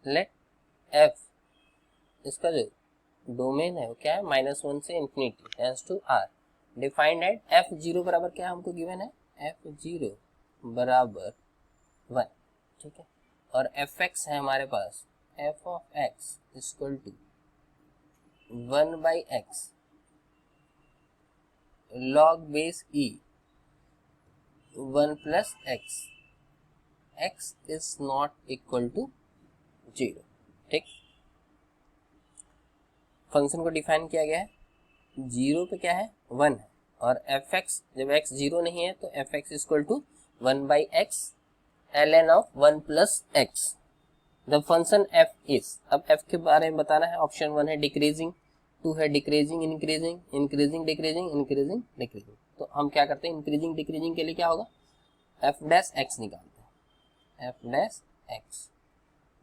Late F, इसका जो domain है वो क्या है, -1 से infinity tends to R, defined at f zero बराबर क्या हमको गिवन है, एफ जीरो बराबर 1, ठीक है। और एफ एक्स है हमारे पास, F of X equal to 1/x log base E 1 plus X, X is not equal to 0, ठीक। फंक्शन को डिफाइन किया गया है, 0 पे क्या है, 1 है, और एफ एक्स जब एक्स 0 नहीं है तो f x equal to 1/x ln of 1 plus x. The function f is, अब एफ के बारे में बताना है, ऑप्शन 1 है डिक्रीजिंग, 2 है decreasing increasing, increasing decreasing, increasing decreasing. तो हम क्या करते हैं, इंक्रीजिंग डिक्रीजिंग के लिए क्या होगा, एफ डैश एक्स निकालते हैं, एफ डैश एक्स।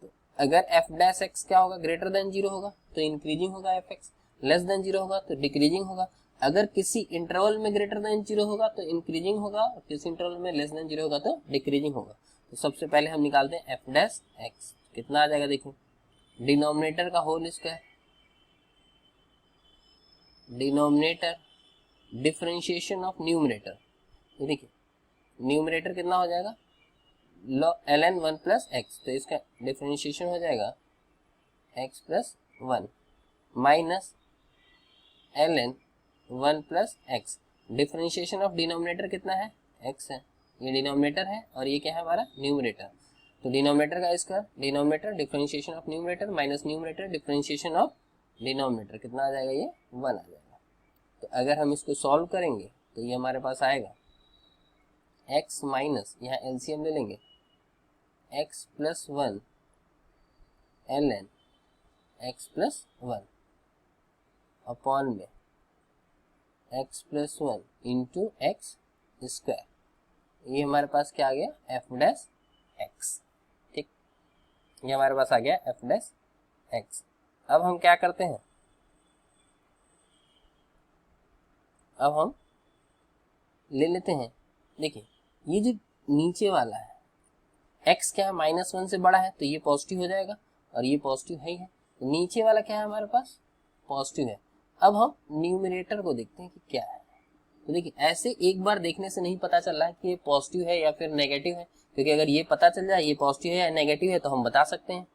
तो अगर एफ डैश एक्स क्या होगा, ग्रेटर देन 0 होगा तो इंक्रीजिंग होगा, एफ एक्स लेस देन 0 होगा तो डिक्रीजिंग होगा। अगर किसी इंटरवल में ग्रेटर देन 0 होगा तो इंक्रीजिंग होगा, और किसी इंटरवल में लेस देन 0 होगा तो डिक्रीजिंग होगा। तो सबसे पहले हम निकालते हैं एफ डैश एक्स, कितना आ जाएगा, देखो डिनोमिनेटर का whole square, denominator differentiation of numerator, ये देखिए न्यूमरेटर कितना हो जाएगा, ln 1 प्लस एक्स, तो इसका डिफरेंशिएशन हो जाएगा x plus 1 minus ln 1 plus x, differentiation of denominator कितना है, x है, ये डिनोमिनेटर है और ये क्या है हमारा न्यूमरेटर, तो डिनोमिनेटर का square, denominator differentiation of numerator minus numerator differentiation of denominator, कितना आ जाएगा, ये 1 आ जाएगा। तो अगर हम इसको सॉल्व करेंगे तो ये हमारे पास आएगा x माइनस, यहाँ एलसीएम ले लेंगे, x plus 1 ln x plus 1 upon में x plus 1 into x square, ये हमारे पास क्या आ गया, एफ डैश एक्स, ठीक, ये हमारे पास आ गया एफ डैश एक्स। अब हम क्या करते हैं, अब हम ले लेते हैं, देखिए ये जो नीचे वाला है x क्या है, -1 से बड़ा है तो ये पॉजिटिव हो जाएगा, और ये पॉजिटिव है ही है, तो नीचे वाला क्या है हमारे पास, पॉजिटिव है। अब हम न्यूमरेटर को देखते हैं कि क्या है, तो देखिए ऐसे एक बार देखने से नहीं पता चल रहा है कि ये पॉजिटिव है या फिर नेगेटिव है, क्योंकि अगर ये पता चल जाए ये पॉजिटिव है या नेगेटिव है तो हम बता सकते हैं,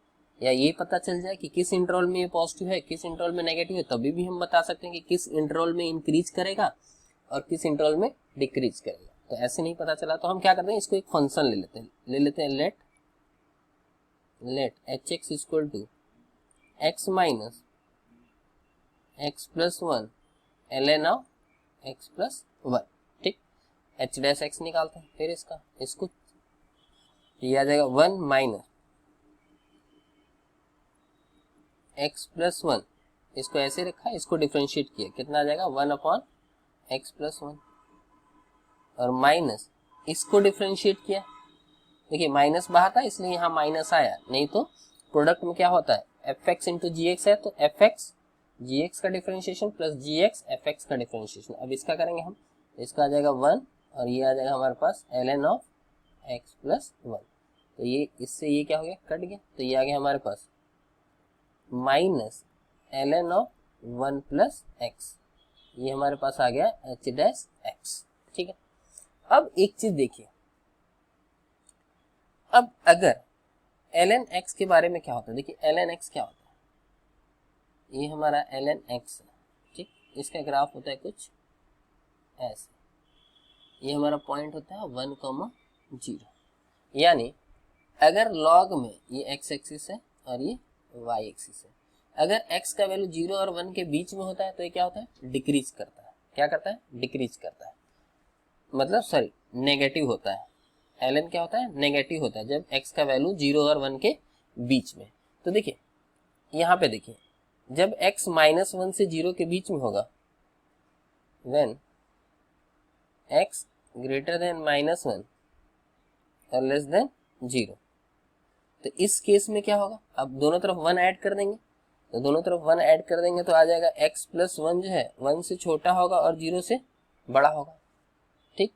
या ये पता चल जाए कि किस इंटरवल में ये पॉजिटिव है किस इंटरवल में नेगेटिव है, तभी भी हम बता सकते हैं कि किस इंटरवल में इंक्रीज करेगा और किस इंटरवल में डिक्रीज करेगा। तो ऐसे नहीं पता चला तो हम क्या करते हैं, इसको एक फंक्शन ले लेते हैं let h x equal to x minus x plus 1 ln of x plus 1, ठीक। एच डैश एक्स निकालते हैं, फिर इसको ये आ जाएगा 1 माइनस एक्स प्लस 1, इसको ऐसे रखा, इसको डिफ्रेंशिएट किया, कितना आ जाएगा 1 अपॉन एक्स प्लस 1, और माइनस इसको डिफ्रेंशिएट किया, देखिए माइनस बाहर था इसलिए यहाँ माइनस आया, नहीं तो प्रोडक्ट में क्या होता है, एफ एक्स इंटू जी एक्स है, तो एफ एक्स जी एक्स का डिफ्रेंशिएशन प्लस जी एक्स एफ एक्स का डिफ्रेंशिएशन। अब इसका करेंगे हम, इसका आ जाएगा 1 और ये आ जाएगा हमारे पास ln ऑफ एक्स प्लस 1, तो ये इससे ये क्या हो गया, कट गया, तो ये आ गया हमारे पास minus ln of 1 plus X, ये हमारे पास आ गया एच डैश एक्स, ठीक है। अब एक चीज देखिए, अब अगर ln x के बारे में क्या होता है, देखिए ln x क्या होता है, ये हमारा ln x है, ठीक, इसका ग्राफ होता है कुछ ऐसे, ये हमारा पॉइंट होता है 1,0, यानी अगर लॉग में ये x एक्सिस है और ये y एक्सिस है, अगर x का वैल्यू 0 और 1 के बीच में होता है तो ये क्या होता है, डिक्रीज करता है, क्या करता है, डिक्रीज करता है, मतलब सॉरी नेगेटिव होता है, ln क्या होता है, नेगेटिव होता है जब x का वैल्यू 0 और 1 के बीच में। तो देखिए यहाँ पे देखिए जब x -1 से 0 के बीच में होगा, व्हेन x ग्रेटर देन -1 और लेस देन 0, तो इस केस में क्या होगा, अब दोनों तरफ 1 ऐड कर देंगे, तो दोनों तरफ 1 ऐड कर देंगे तो आ जाएगा x प्लस 1 जो है 1 से छोटा होगा और 0 से बड़ा होगा, ठीक।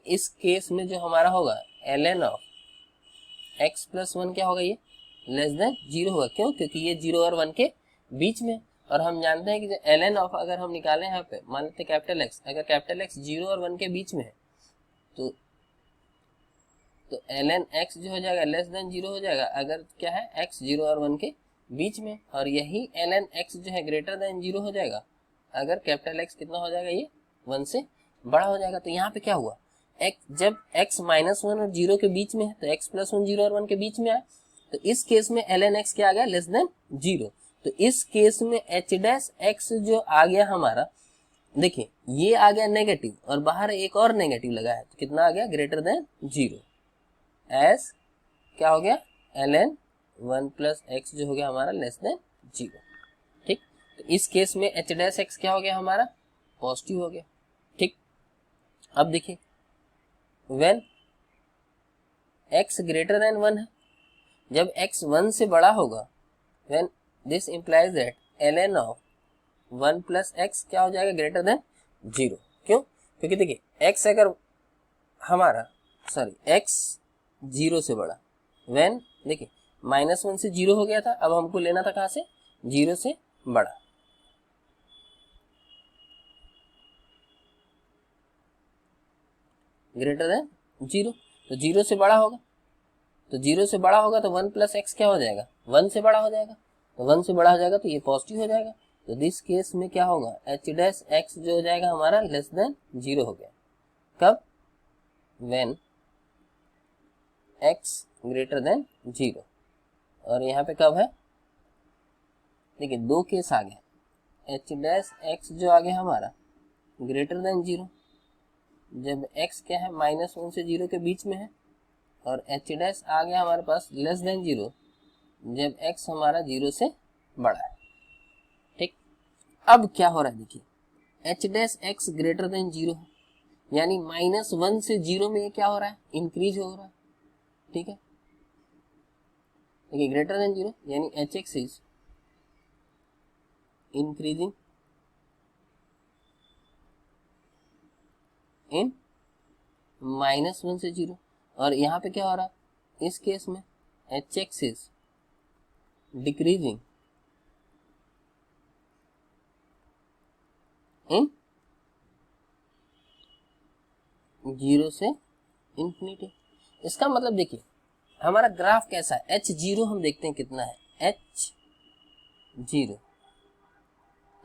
इस केस में जो हमारा होगा ln ऑफ x प्लस 1 क्या होगा, ये लेस देन 0 होगा। क्यों? क्योंकि ये 0 और 1 के बीच में, और हम जानते हैं कि जो ln ऑफ अगर हम निकालें यहाँ पे, मान लेते कैपिटल एक्स, अगर कैपिटल एक्स 0 और 1 के बीच में है तो ln x जो हो जाएगा लेस देन 0 हो जाएगा अगर क्या है x 0 और 1 के बीच में, और यही ln x जो है ग्रेटर देन 0 हो जाएगा अगर कैपिटल x कितना हो जाएगा, ये 1 से बड़ा हो जाएगा। तो यहाँ पे क्या हुआ, x जब x -1 और 0 के बीच में है तो x + 1 0 और 1 के बीच में आया, तो इस केस में ln x क्या आ गया, लेस देन 0। तो इस केस में h डैश x जो आ गया हमारा, देखिए ये आ गया नेगेटिव और बाहर एक और नेगेटिव लगा है, तो कितना आ गया, ग्रेटर देन 0, एस क्या हो गया, ln 1 + x जो हो गया हमारा लेस देन 0। ठीक, तो इस केस में h डैश x क्या हो गया हमारा, पॉजिटिव हो गया। ठीक, अब देखिए व्हेन x ग्रेटर देन 1 है, जब x 1 से बड़ा होगा, when this implies that ln of 1 + x क्या हो जाएगा, ग्रेटर देन 0। क्यों? क्योंकि देखिए x अगर हमारा x 0 से बड़ा, व्हेन देखिए -1 से 0 हो गया था, अब हमको लेना था कहाँ से, 0 से बड़ा। ग्रेटर देन 0, तो 0 से बड़ा होगा, तो 0 से बड़ा होगा तो 1 + x क्या हो जाएगा, 1 से बड़ा हो जाएगा, तो 1 से बड़ा हो जाएगा तो ये पॉजिटिव हो जाएगा। तो दिस केस में क्या होगा, h डैश x जो हो जाएगा हमारा लेस देन 0 हो गया। कब, व्हेन x ग्रेटर देन 0, और यहाँ पे कब है, देखिए दो केस आ गया, h डैश x जो आ गया हमारा ग्रेटर देन 0, जब x क्या है -1 से 0 के बीच में है, और h डैश आ गया हमारे पास लेस देन 0, जब x हमारा 0 से बड़ा है। ठीक, अब क्या हो रहा है, देखिए h dash x greater than 0 है, यानी -1 से 0 में ये क्या हो रहा है, इंक्रीज हो रहा है। ठीक है, देखिए ग्रेटर देन 0 यानी hx इज इंक्रीजिंग इन -1 से 0, और यहाँ पे क्या हो रहा है, इस केस में hx इज डिक्रीजिंग इन 0 से इंफिनिटी। इसका मतलब देखिए हमारा ग्राफ कैसा है, h0 हम देखते हैं कितना है,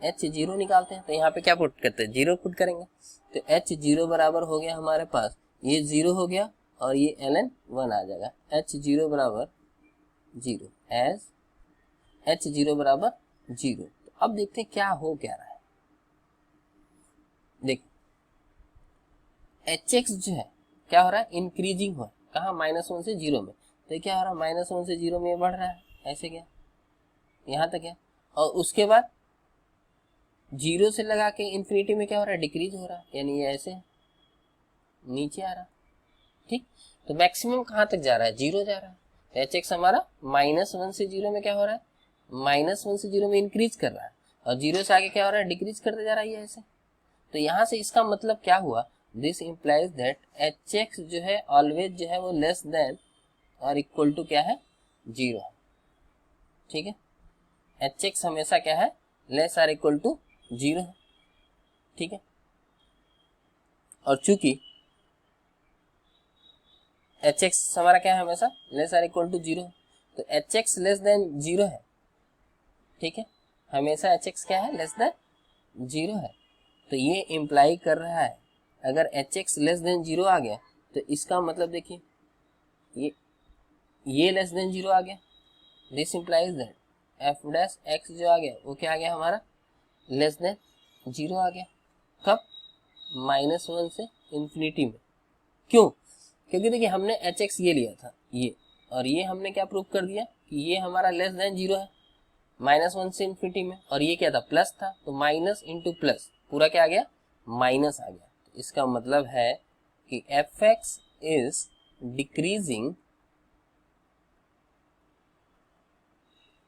h0 निकालते हैं, तो यहाँ पे क्या पुट करते हैं, 0 पुट करेंगे, तो h0 बराबर हो गया हमारे पास, ये 0 हो गया और ये ln 1 आ जाएगा, h0 बराबर 0 एज h0 बराबर 0। तो अब देखते हैं क्या हो क्या रहा है, देख hx जो है क्या हो रहा है, इंक्रीजिंग हो, कहाँ, -1 से 0 में, तो ये क्या हो रहा है, -1 से 0 में ये बढ़ रहा है, ऐसे क्या, यहाँ तक है, और उसके बाद 0 से लगा के इंफिनिटी में क्या हो रहा है, डिक्रीज हो रहा है, यानी ये ऐसे नीचे आ रहा है। ठीक, तो मैक्सिमम कहाँ तक जा रहा है, 0 जा रहा है, तो hx हमारा -1 से 0 में क्या हो रहा है, -1 से 0 में इंक्रीज कर रहा है, और 0 से आगे क्या हो रहा है, डिक्रीज करते जा रहा है, ये ऐसे। तो यहाँ से इसका मतलब क्या हुआ, दिस इंप्लाइज दैट hx जो है ऑलवेज जो है वो लेस देन और इक्वल टू क्या है, 0 है। ठीक है, hx हमेशा क्या है, लेस और इक्वल टू 0 है। ठीक है, और चूंकि hx हमारा क्या है, हमेशा लेस और इक्वल टू 0 है, तो hx लेस देन 0 है। ठीक है, हमेशा hx क्या है, लेस देन 0 है। तो ये इम्प्लाई कर रहा है अगर hx लेस देन 0 आ गया तो इसका मतलब देखिए ये लेस देन 0 आ गया, this implies that f dash x जो आ गया वो क्या आ गया हमारा, लेस देन 0 आ गया। कब, -1 से इंफिनिटी में। क्यों, क्योंकि देखिए हमने hx ये लिया था ये, और ये हमने क्या प्रूव कर दिया कि ये हमारा लेस देन 0 है -1 से इंफिनिटी में, और ये क्या था, प्लस था, तो माइनस इंटू प्लस पूरा क्या आ गया, माइनस आ गया। तो इसका मतलब है कि fx इज डिक्रीजिंग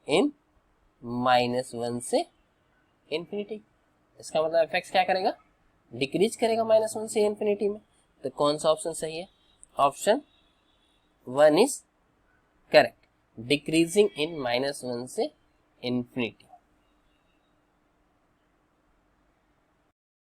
इन -1 से इंफिनिटी। इसका मतलब fx क्या करेगा, डिक्रीज करेगा -1 से इंफिनिटी में। तो कौन सा ऑप्शन सही है, option 1 is correct. Decreasing in -1 से इन्फिनिटी।